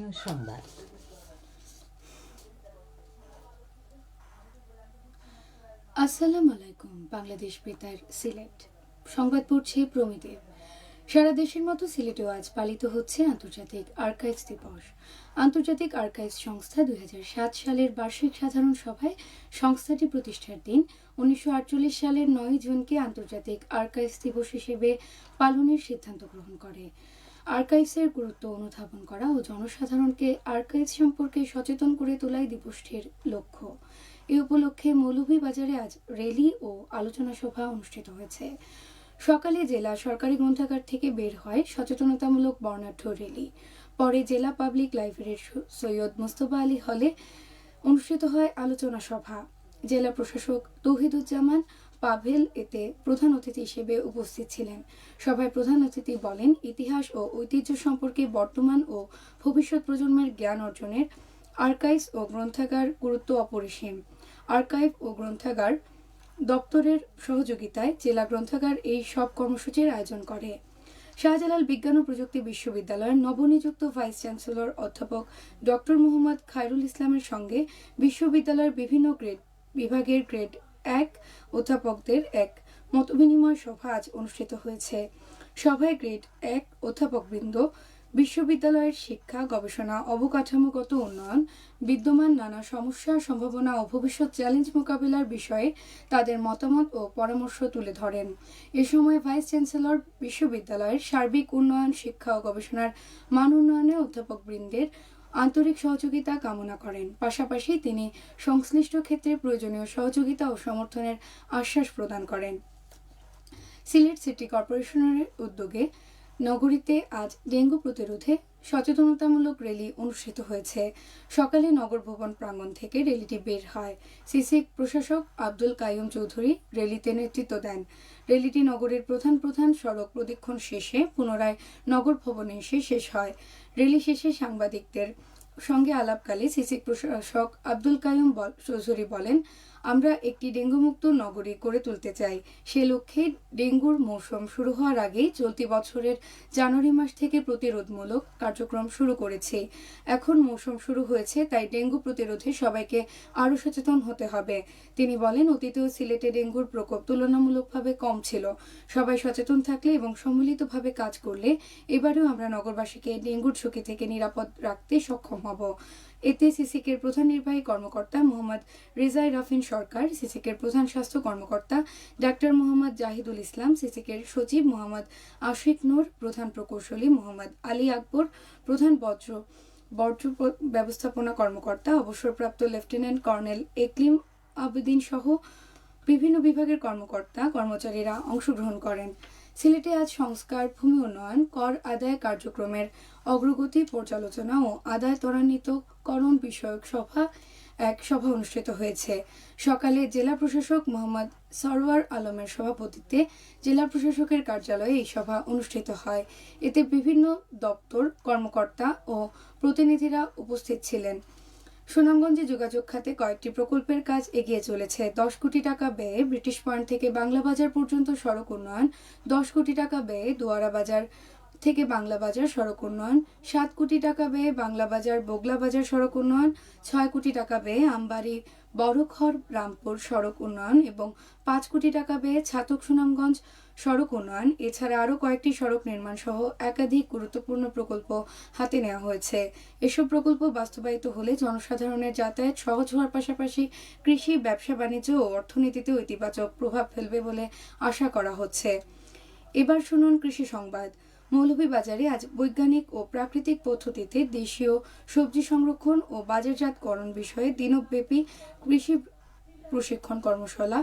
স্থানীয় সংবাদ। আসসালামু আলাইকুম। বাংলাদেশ বেতার সিলেট সংবাদ পড়ছে প্রমিদেব। সারা দেশের মতো সিলেটেও আজ পালিত হচ্ছে আন্তর্জাতিক আর্কাইভস দিবস। আন্তর্জাতিক আর্কাইভস সংস্থা 2007 সালের বার্ষিক সাধারণ সভায় সংস্থাটি প্রতিষ্ঠার দিন 1948 সালের 9 জুনকে আন্তর্জাতিক আর্কাইভস দিবস হিসেবে পালনের সিদ্ধান্ত গ্রহণ করে। আর্কাইভসের গুরুত্ব অনুধাবন করা ও জনসাধারণকে আর্কাইভস সম্পর্কে সচেতন করে তোলাই দিবসটির লক্ষ্য। এ উপলক্ষে মৌলভীবাজারে আজ র্যালি ও আলোচনা সভা অনুষ্ঠিত হয়েছে। সকালে জেলা সরকারি গ্রন্থাগার থেকে বের হয় সচেতনতামূলক বর্ণাঢ্য র্যালি। পরে জেলা পাবলিক লাইব্রেরির সৈয়দ মোস্তফা আলী হলে অনুষ্ঠিত হয় আলোচনা সভা। জেলা প্রশাসক তৌহিদুজ্জামান পাভেল এতে প্রধান অতিথি হিসেবে উপস্থিত ছিলেন। সভায় প্রধান অতিথি বলেন, ইতিহাস ও ঐতিহ্য সম্পর্কে বর্তমান ও ভবিষ্যৎ প্রজন্মের জ্ঞান অর্জনের আর্কাইভস ও গ্রন্থাগার গুরুত্ব অপরিসীম। আর্কাইভ ও গ্রন্থাগার দপ্তরের সহযোগিতায় জেলা গ্রন্থাগার এই সব কর্মসূচির আয়োজন করে। শাহজালাল বিজ্ঞান ও প্রযুক্তি বিশ্ববিদ্যালয়ের নবনিযুক্ত ভাইস চ্যান্সেলর অধ্যাপক ডক্টর মোহাম্মদ খায়রুল ইসলামের সঙ্গে বিশ্ববিদ্যালয়ের বিভিন্ন বিভাগের গ্রেড 1 অধ্যাপকদের এক মতবিনিময় সভা আজ অনুষ্ঠিত হয়েছে। সভায় গ্রেড 1 অধ্যাপকবৃন্দ বিশ্ববিদ্যালয়ের শিক্ষা, গবেষণা, অবকাঠামোগত উন্নয়ন, বিদ্যমান নানা সমস্যা, সম্ভাবনা ও ভবিষ্যৎ চ্যালেঞ্জ মোকাবিলার বিষয়ে তাদের মতামত ও পরামর্শ তুলে ধরেন। এ সময় ভাইস চ্যান্সেলর বিশ্ববিদ্যালয়ের সার্বিক উন্নয়ন, শিক্ষা ও গবেষণার মান উন্নয়নে অধ্যাপকবৃন্দের আন্তরিক সহযোগিতা কামনা করেন। পাশাপাশি তিনি সংশ্লিষ্ট ক্ষেত্রে প্রয়োজনীয় সহযোগিতা ও সমর্থনের আশ্বাস প্রদান করেন। সিলেট সিটি কর্পোরেশনের উদ্যোগে নগরীতে আজ ডেঙ্গু প্রতিরোধে সচেতনতামূলক র্যালি অনুষ্ঠিত হয়েছে। সকালে নগর ভবন প্রাঙ্গণ থেকে র্যালিটি বের হয়। সিসিক প্রশাসক আব্দুল কাইয়ুম চৌধুরী র্যালিতে নেতৃত্ব দেন। র্যালিটি নগরের প্রধান সড়ক প্রদক্ষিণ শেষে পুনরায় নগর ভবনে এসে শেষ হয়। র্যালি শেষে সাংবাদিকদের সঙ্গে আলাপকালে সিসিক প্রশাসক আব্দুল কাইয়ুম চৌধুরী বলেন, আমরা একটি ডেঙ্গুমুক্ত নগরী করে তুলতে চাই। সে লক্ষ্যে ডেঙ্গুর মৌসুম শুরু হওয়ার আগেই চলতি বছরের জানুয়ারি মাস থেকে প্রতিরোধমূলক কার্যক্রম শুরু করেছি। এখন মৌসুম শুরু হয়েছে, তাই ডেঙ্গু প্রতিরোধে সবাইকে আরও সচেতন হতে হবে। তিনি বলেন, অতীতেও সিলেটে ডেঙ্গুর প্রকোপ তুলনামূলকভাবে কম ছিল। সবাই সচেতন থাকলে এবং সম্মিলিতভাবে কাজ করলে এবারেও আমরা নগরবাসীকে ডেঙ্গুর ঝুঁকি থেকে নিরাপদ রাখতে সক্ষম হব। এতে সিসিকের প্রধান নির্বাহী কর্মকর্তা মোহাম্মদ রেজাই রাফিন সরকার, সিসিকের প্রধান স্বাস্থ্য কর্মকর্তা ডাক্তার মোহাম্মদ জাহিদুল ইসলাম, সিসিকের সচিব মোহাম্মদ আশিক নূর, প্রধান প্রকৌশলী মোহাম্মদ আলী আকবর, প্রধান বর্জ্য ব্যবস্থাপনা কর্মকর্তা অবসরপ্রাপ্ত লেফটেন্যান্ট কর্নেল একলিম আবেদিন সহ বিভিন্ন বিভাগের কর্মচারীরা অংশগ্রহণ করেন। সিলেটে আজ সংস্কার, ভূমি উন্নয়ন, কর আদায় কার্যক্রমের অগ্রগতি পর্যালোচনা ও আদায় ত্বরান্বিতকরণ বিষয়ক সভা অনুষ্ঠিত হয়েছে। সকালে জেলা প্রশাসক মোহাম্মদ সরওয়ার আলমের সভাপতিত্বে জেলা প্রশাসকের কার্যালয়ে এই সভা অনুষ্ঠিত হয়। এতে বিভিন্ন দপ্তর, কর্মকর্তা ও প্রতিনিধিরা উপস্থিত ছিলেন। সুনামগঞ্জে যোগাযোগ খাতে কয়েকটি প্রকল্পের কাজ এগিয়ে চলেছে। 10 কোটি টাকা ব্যয়ে ব্রিটিশ পয়েন্ট থেকে বাংলা বাজার পর্যন্ত সড়ক উন্নয়ন, 10 কোটি টাকা ব্যয়ে দোয়ারা বাজার থেকে বাংলা বাজার সড়ক উন্নয়ন, 7 কোটি টাকা ব্যয়ে বাংলা বাজার বগলা বাজার সড়ক উন্নয়ন, 6 কোটি টাকা ব্যয়ে আমবাড়ি বড়খর রামপুর সড়ক উন্নয়ন এবং 5 কোটি টাকা ব্যয়ে ছাতক সুনামগঞ্জ সড়ক উন্নয়ন, এছাড়া আরও কয়েকটি সড়ক নির্মাণ সহ একাধিক গুরুত্বপূর্ণ প্রকল্প হাতে নেওয়া হয়েছে। এসব প্রকল্প বাস্তবায়িত হলে জনসাধারণের যাতায়াত সহজ হওয়ার পাশাপাশি কৃষি, ব্যবসা বাণিজ্য ও অর্থনীতিতেও ইতিবাচক প্রভাব ফেলবে বলে আশা করা হচ্ছে। এবার শুনুন কৃষি সংবাদ। মৌলভীবাজারে আজ বৈজ্ঞানিক ও প্রাকৃতিক পদ্ধতিতে দেশীয় সবজি সংরক্ষণ ও বাজারজাতকরণ বিষয়ে দিনব্যাপী কৃষি প্রশিক্ষণ কর্মশালা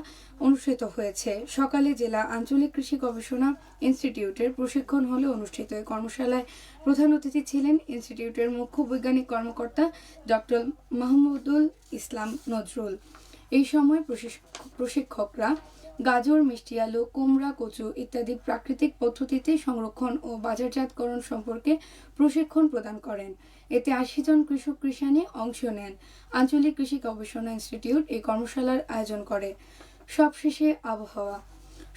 অনুষ্ঠিত হয়েছে। সকালে জেলা আঞ্চলিক কৃষি গবেষণা ইনস্টিটিউটের প্রশিক্ষণ হলে অনুষ্ঠিত এই কর্মশালায় প্রধান অতিথি ছিলেন ইনস্টিটিউটের মুখ্য বৈজ্ঞানিক কর্মকর্তা ডক্টর মাহমুদুল ইসলাম নজরুল। এই সময় প্রশিক্ষকরা গাজর, মিষ্টি আলু, কুমড়া, কচু ইত্যাদি প্রাকৃতিক পদ্ধতিতে সংরক্ষণ ও বাজারজাতকরণ সম্পর্কে প্রশিক্ষণ প্রদান করেন। এতে 80 জন কৃষাণী অংশ নেন। আঞ্চলিক কৃষি গবেষণা ইনস্টিটিউট এই কর্মশালার আয়োজন করে। সবশেষে আবহাওয়া।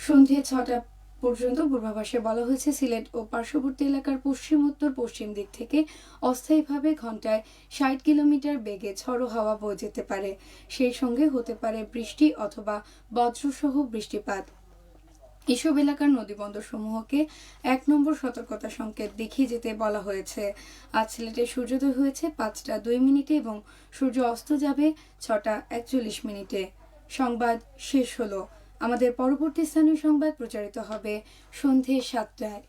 সন্ধ্যে 6টা পর্যন্ত পূর্বাভাসে বলা হয়েছে সিলেট ও পার্শ্ববর্তী এলাকার পশ্চিম উত্তর পশ্চিম দিক থেকে অস্থায়ীভাবে ঘন্টায় ৬০ কিলোমিটার বেগে ঝড়ো হাওয়া বয়ে যেতে পারে। সেই সঙ্গে হতে পারে বৃষ্টি অথবা বজ্রসহ বৃষ্টিপাত। এসব এলাকার নদীবন্দরসমূহকে ১ নম্বর সতর্কতা সংকেত দেখিয়ে যেতে বলা হয়েছে। আজ সিলেটে সূর্যোদয় হয়েছে ৫টা ২ মিনিটে এবং সূর্য অস্ত যাবে ৬টা ৪১ মিনিটে। সংবাদ শেষ হলো। আমাদের পরবর্তী স্থানীয় সংবাদ প্রচারিত হবে সন্ধে ৭টায়।